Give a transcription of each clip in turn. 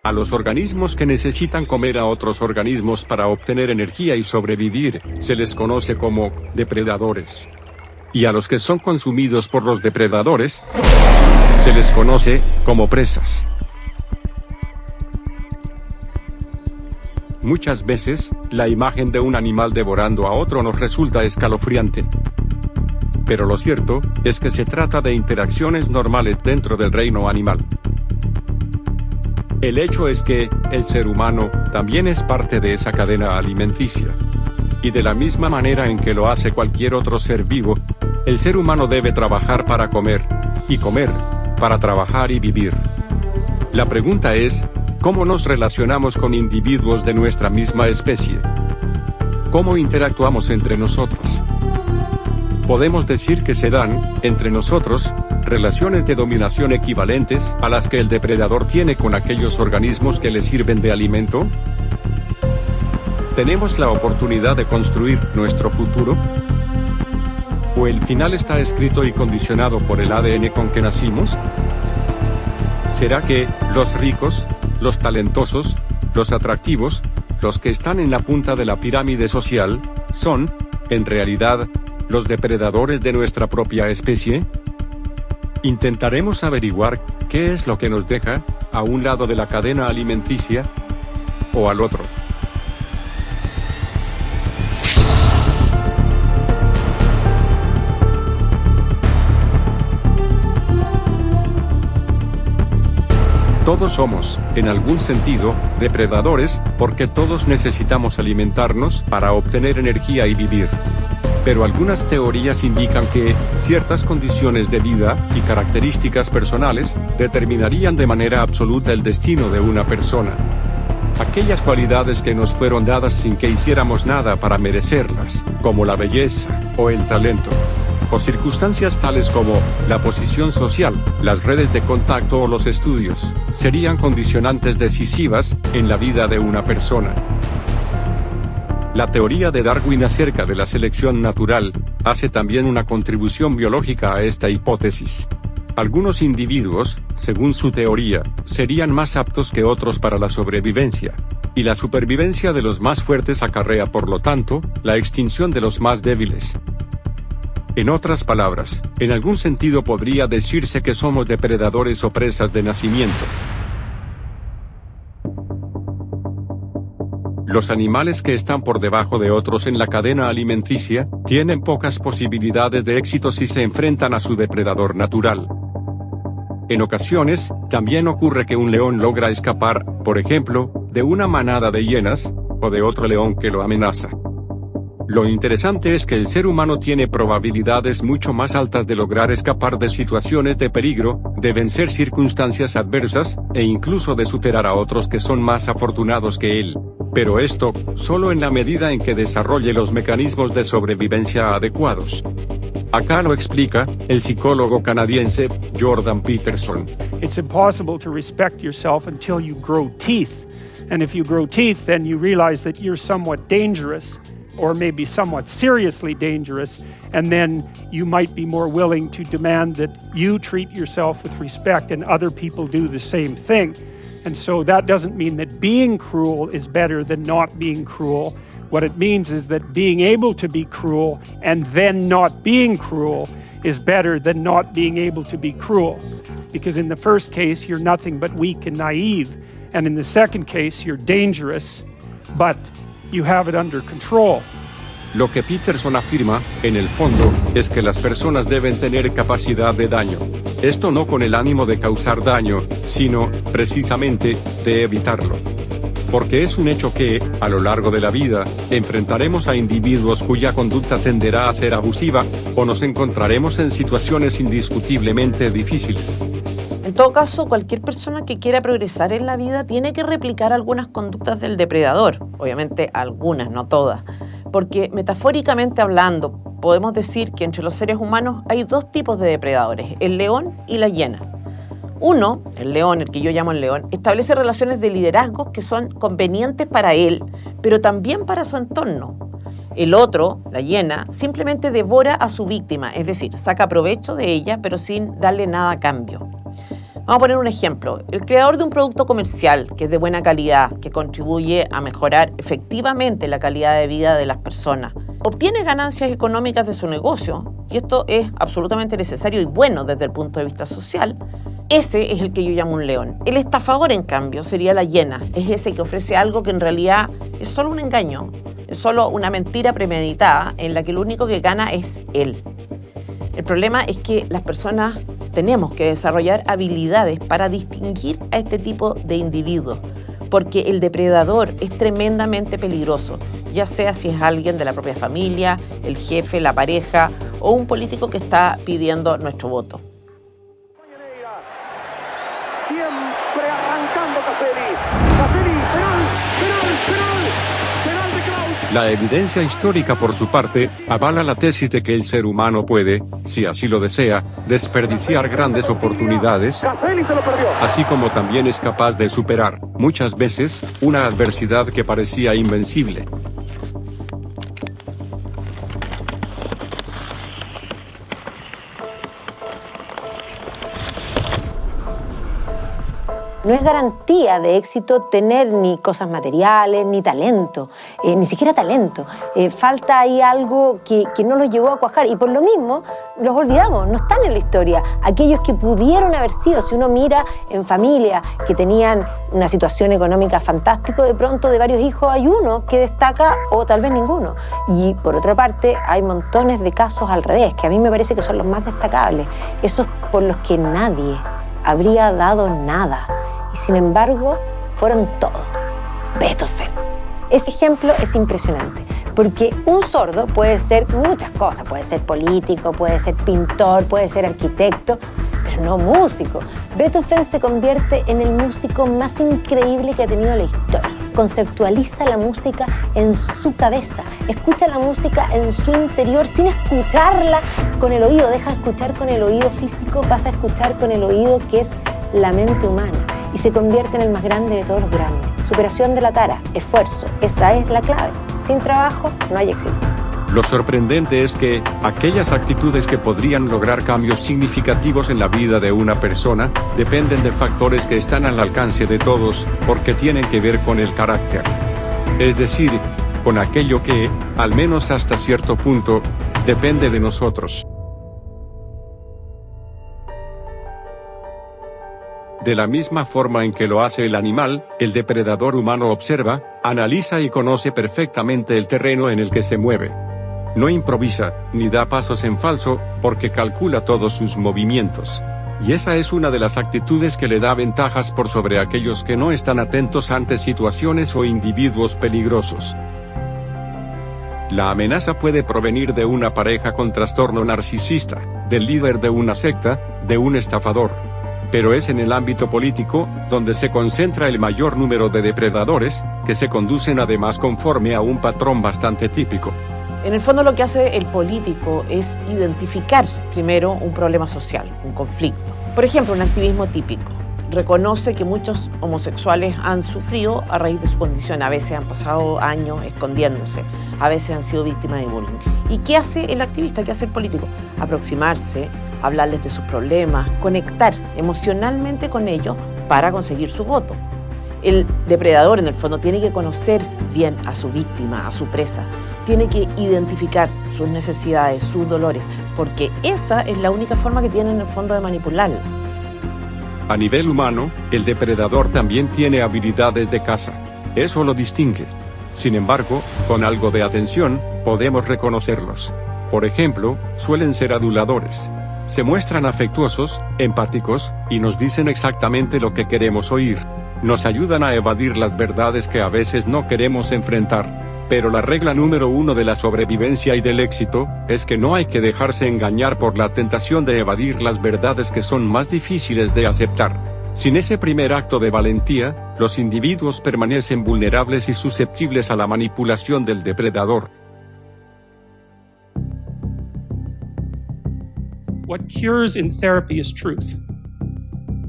A los organismos que necesitan comer a otros organismos para obtener energía y sobrevivir, se les conoce como depredadores. Y a los que son consumidos por los depredadores, se les conoce como presas. Muchas veces, la imagen de un animal devorando a otro nos resulta escalofriante. Pero lo cierto es que se trata de interacciones normales dentro del reino animal. El hecho es que el ser humano también es parte de esa cadena alimenticia. Y de la misma manera en que lo hace cualquier otro ser vivo, el ser humano debe trabajar para comer, y comer para trabajar y vivir. La pregunta es, ¿cómo nos relacionamos con individuos de nuestra misma especie? ¿Cómo interactuamos entre nosotros? Podemos decir que se dan, entre nosotros, relaciones de dominación equivalentes a las que el depredador tiene con aquellos organismos que le sirven de alimento. ¿Tenemos la oportunidad de construir nuestro futuro? ¿O el final está escrito y condicionado por el ADN con que nacimos? ¿Será que los ricos, los talentosos, los atractivos, los que están en la punta de la pirámide social, son, en realidad, los depredadores de nuestra propia especie? Intentaremos averiguar qué es lo que nos deja, a un lado de la cadena alimenticia, o al otro. Todos somos, en algún sentido, depredadores, porque todos necesitamos alimentarnos para obtener energía y vivir. Pero algunas teorías indican que ciertas condiciones de vida y características personales determinarían de manera absoluta el destino de una persona. Aquellas cualidades que nos fueron dadas sin que hiciéramos nada para merecerlas, como la belleza o el talento. O circunstancias tales como la posición social, las redes de contacto o los estudios, serían condicionantes decisivas en la vida de una persona. La teoría de Darwin acerca de la selección natural hace también una contribución biológica a esta hipótesis. Algunos individuos, según su teoría, serían más aptos que otros para la sobrevivencia. Y la supervivencia de los más fuertes acarrea, por lo tanto, la extinción de los más débiles. En otras palabras, en algún sentido podría decirse que somos depredadores o presas de nacimiento. Los animales que están por debajo de otros en la cadena alimenticia, tienen pocas posibilidades de éxito si se enfrentan a su depredador natural. En ocasiones, también ocurre que un león logra escapar, por ejemplo, de una manada de hienas, o de otro león que lo amenaza. Lo interesante es que el ser humano tiene probabilidades mucho más altas de lograr escapar de situaciones de peligro, de vencer circunstancias adversas, e incluso de superar a otros que son más afortunados que él. Pero esto, solo en la medida en que desarrolle los mecanismos de sobrevivencia adecuados. Acá lo explica el psicólogo canadiense Jordan Peterson. It's impossible to respect yourself until you grow teeth. And if you grow teeth, then you realize that you're somewhat dangerous, or maybe somewhat seriously dangerous, and then you might be more willing to demand that you treat yourself with respect and other people do the same thing. And so that doesn't mean that being cruel is better than not being cruel. What it means is that being able to be cruel and then not being cruel is better than not being able to be cruel. Because in the first case, you're nothing but weak and naive. And in the second case, you're dangerous, but you have it under control. Lo que Peterson afirma, en el fondo, es que las personas deben tener capacidad de daño. Esto no con el ánimo de causar daño, sino, precisamente, de evitarlo. Porque es un hecho que, a lo largo de la vida, enfrentaremos a individuos cuya conducta tenderá a ser abusiva, o nos encontraremos en situaciones indiscutiblemente difíciles. En todo caso, cualquier persona que quiera progresar en la vida tiene que replicar algunas conductas del depredador. Obviamente algunas, no todas. Porque metafóricamente hablando, podemos decir que entre los seres humanos hay dos tipos de depredadores, el león y la hiena. Uno, el león, el que yo llamo el león, establece relaciones de liderazgo que son convenientes para él, pero también para su entorno. El otro, la hiena, simplemente devora a su víctima, es decir, saca provecho de ella, pero sin darle nada a cambio. Vamos a poner un ejemplo. El creador de un producto comercial que es de buena calidad, que contribuye a mejorar efectivamente la calidad de vida de las personas, obtiene ganancias económicas de su negocio, y esto es absolutamente necesario y bueno desde el punto de vista social. Ese es el que yo llamo un león. El estafador, en cambio, sería la hiena. Es ese que ofrece algo que en realidad es solo un engaño, es solo una mentira premeditada en la que lo único que gana es él. El problema es que las personas tenemos que desarrollar habilidades para distinguir a este tipo de individuos, porque el depredador es tremendamente peligroso, ya sea si es alguien de la propia familia, el jefe, la pareja o un político que está pidiendo nuestro voto. Siempre arrancando Caselli, penal de Klaus. La evidencia histórica, por su parte, avala la tesis de que el ser humano puede, si así lo desea, desperdiciar grandes oportunidades, Caselli se lo perdió. así como también es capaz de superar, muchas veces, una adversidad que parecía invencible. No es garantía de éxito tener ni cosas materiales, ni talento, ni siquiera talento. Falta ahí algo que no los llevó a cuajar y por lo mismo los olvidamos, no están en la historia. Aquellos que pudieron haber sido, si uno mira en familias que tenían una situación económica fantástica, de pronto de varios hijos hay uno que destaca o tal vez ninguno. Y por otra parte hay montones de casos al revés, que a mí me parece que son los más destacables, esos por los que nadie habría dado nada. Y sin embargo, fueron todo. Beethoven. Ese ejemplo es impresionante, porque un sordo puede ser muchas cosas, puede ser político, puede ser pintor, puede ser arquitecto, pero no músico. Beethoven se convierte en el músico más increíble que ha tenido la historia. Conceptualiza la música en su cabeza, escucha la música en su interior sin escucharla con el oído, deja de escuchar con el oído físico, pasa a escuchar con el oído que es la mente humana y se convierte en el más grande de todos los grandes. Superación de la tara, esfuerzo, esa es la clave. Sin trabajo no hay éxito. Lo sorprendente es que, aquellas actitudes que podrían lograr cambios significativos en la vida de una persona, dependen de factores que están al alcance de todos, porque tienen que ver con el carácter. Es decir, con aquello que, al menos hasta cierto punto, depende de nosotros. De la misma forma en que lo hace el animal, el depredador humano observa, analiza y conoce perfectamente el terreno en el que se mueve. No improvisa, ni da pasos en falso, porque calcula todos sus movimientos. Y esa es una de las actitudes que le da ventajas por sobre aquellos que no están atentos ante situaciones o individuos peligrosos. La amenaza puede provenir de una pareja con trastorno narcisista, del líder de una secta, de un estafador. Pero es en el ámbito político, donde se concentra el mayor número de depredadores, que se conducen además conforme a un patrón bastante típico. En el fondo lo que hace el político es identificar primero un problema social, un conflicto. Por ejemplo, un activismo típico. Reconoce que muchos homosexuales han sufrido a raíz de su condición. A veces han pasado años escondiéndose, a veces han sido víctimas de bullying. ¿Y qué hace el activista? ¿Qué hace el político? Aproximarse, hablarles de sus problemas, conectar emocionalmente con ellos para conseguir su voto. El depredador, en el fondo, tiene que conocer bien a su víctima, a su presa. Tiene que identificar sus necesidades, sus dolores, porque esa es la única forma que tiene, en el fondo, de manipularla. A nivel humano, el depredador también tiene habilidades de caza. Eso lo distingue. Sin embargo, con algo de atención, podemos reconocerlos. Por ejemplo, suelen ser aduladores. Se muestran afectuosos, empáticos, y nos dicen exactamente lo que queremos oír. Nos ayudan a evadir las verdades que a veces no queremos enfrentar. Pero la regla número 1 de la sobrevivencia y del éxito, es que no hay que dejarse engañar por la tentación de evadir las verdades que son más difíciles de aceptar. Sin ese primer acto de valentía, los individuos permanecen vulnerables y susceptibles a la manipulación del depredador. What cures in therapy is truth.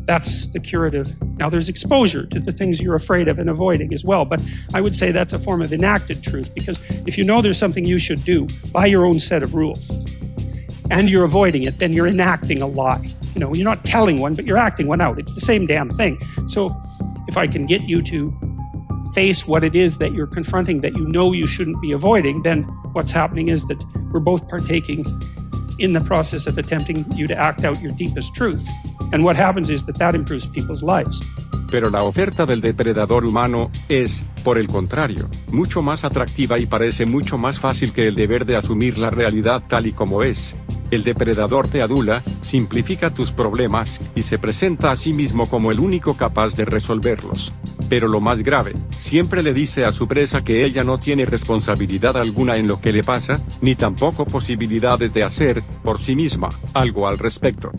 That's the curative. Now, there's exposure to the things you're afraid of and avoiding as well, but I would say that's a form of enacted truth, because if you know there's something you should do by your own set of rules, and you're avoiding it, then you're enacting a lie. you're not telling one, but you're acting one out. It's the same damn thing. So if I can get you to face what it is that you're confronting that you know you shouldn't be avoiding, then what's happening is that we're both partaking in the process of attempting you to act out your deepest truth. And what happens is that improves people's lives. Pero la oferta del depredador humano es, por el contrario, mucho más atractiva y parece mucho más fácil que el deber de asumir la realidad tal y como es. El depredador te adula, simplifica tus problemas, y se presenta a sí mismo como el único capaz de resolverlos. Pero lo más grave, siempre le dice a su presa que ella no tiene responsabilidad alguna en lo que le pasa, ni tampoco posibilidades de hacer, por sí misma, algo al respecto.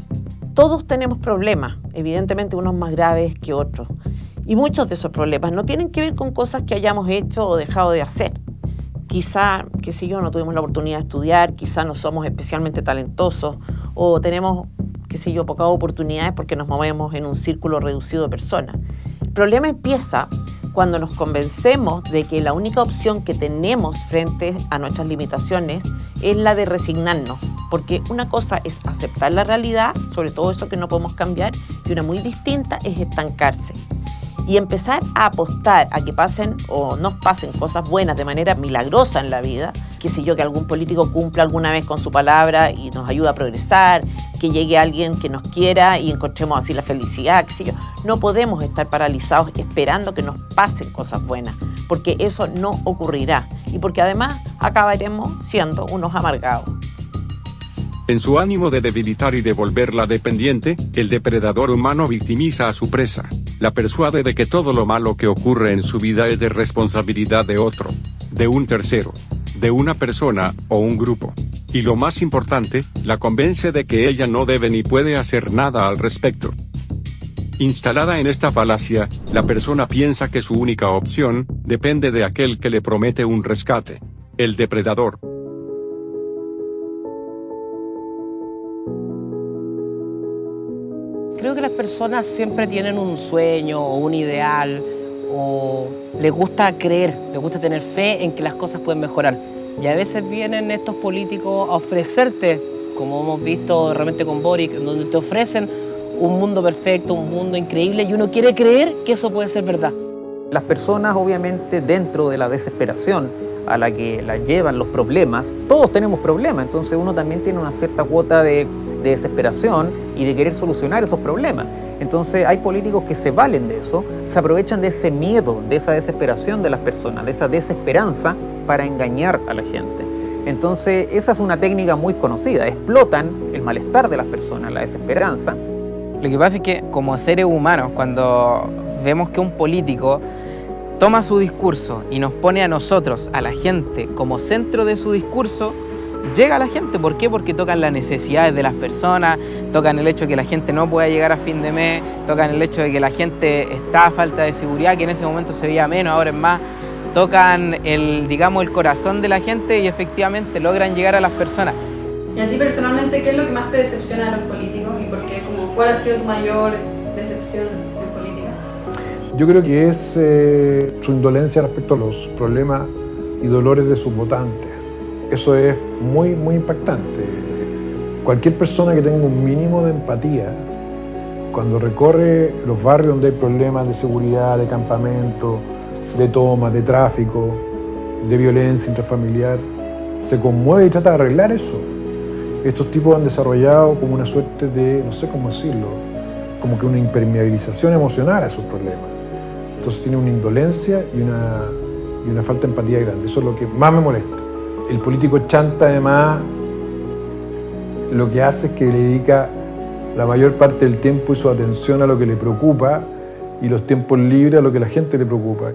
Todos tenemos problemas, evidentemente unos más graves que otros. Y muchos de esos problemas no tienen que ver con cosas que hayamos hecho o dejado de hacer. Quizá, qué sé yo, no tuvimos la oportunidad de estudiar, quizá no somos especialmente talentosos o tenemos, qué sé yo, pocas oportunidades porque nos movemos en un círculo reducido de personas. El problema empieza cuando nos convencemos de que la única opción que tenemos frente a nuestras limitaciones es la de resignarnos. Porque una cosa es aceptar la realidad, sobre todo eso que no podemos cambiar, y una muy distinta es estancarse. Y empezar a apostar a que pasen o nos pasen cosas buenas de manera milagrosa en la vida, qué sé yo, que algún político cumpla alguna vez con su palabra y nos ayude a progresar, que llegue alguien que nos quiera y encontremos así la felicidad, qué sé yo. No podemos estar paralizados esperando que nos pasen cosas buenas, porque eso no ocurrirá y porque además acabaremos siendo unos amargados. En su ánimo de debilitar y de volverla dependiente, el depredador humano victimiza a su presa. La persuade de que todo lo malo que ocurre en su vida es de responsabilidad de otro, de un tercero, de una persona o un grupo. Y lo más importante, la convence de que ella no debe ni puede hacer nada al respecto. Instalada en esta falacia, la persona piensa que su única opción depende de aquel que le promete un rescate, el depredador. Creo que las personas siempre tienen un sueño o un ideal o les gusta creer, les gusta tener fe en que las cosas pueden mejorar. Y a veces vienen estos políticos a ofrecerte, como hemos visto realmente con Boric, donde te ofrecen un mundo perfecto, un mundo increíble y uno quiere creer que eso puede ser verdad. Las personas obviamente dentro de la desesperación a la que las llevan los problemas, todos tenemos problemas, entonces uno también tiene una cierta cuota de desesperación y de querer solucionar esos problemas. Entonces hay políticos que se valen de eso, se aprovechan de ese miedo, de esa desesperación de las personas, de esa desesperanza para engañar a la gente. Entonces esa es una técnica muy conocida, explotan el malestar de las personas, la desesperanza. Lo que pasa es que como seres humanos, cuando vemos que un político toma su discurso y nos pone a nosotros, a la gente, como centro de su discurso, llega a la gente. ¿Por qué? Porque tocan las necesidades de las personas, tocan el hecho de que la gente no pueda llegar a fin de mes, tocan el hecho de que la gente está a falta de seguridad, que en ese momento se veía menos, ahora es más, tocan el corazón de la gente y efectivamente logran llegar a las personas. ¿Y a ti personalmente qué es lo que más te decepciona de los políticos y por qué? ¿Cuál ha sido tu mayor decepción en política? Yo creo que es su indolencia respecto a los problemas y dolores de sus votantes. Eso es muy, muy impactante. Cualquier persona que tenga un mínimo de empatía, cuando recorre los barrios donde hay problemas de seguridad, de campamento, de toma, de tráfico, de violencia intrafamiliar, se conmueve y trata de arreglar eso. Estos tipos han desarrollado como una suerte de, no sé cómo decirlo, como que una impermeabilización emocional a esos problemas. Entonces tiene una indolencia y una falta de empatía grande. Eso es lo que más me molesta. El político chanta además lo que hace es que le dedica la mayor parte del tiempo y su atención a lo que le preocupa y los tiempos libres a lo que a la gente le preocupa.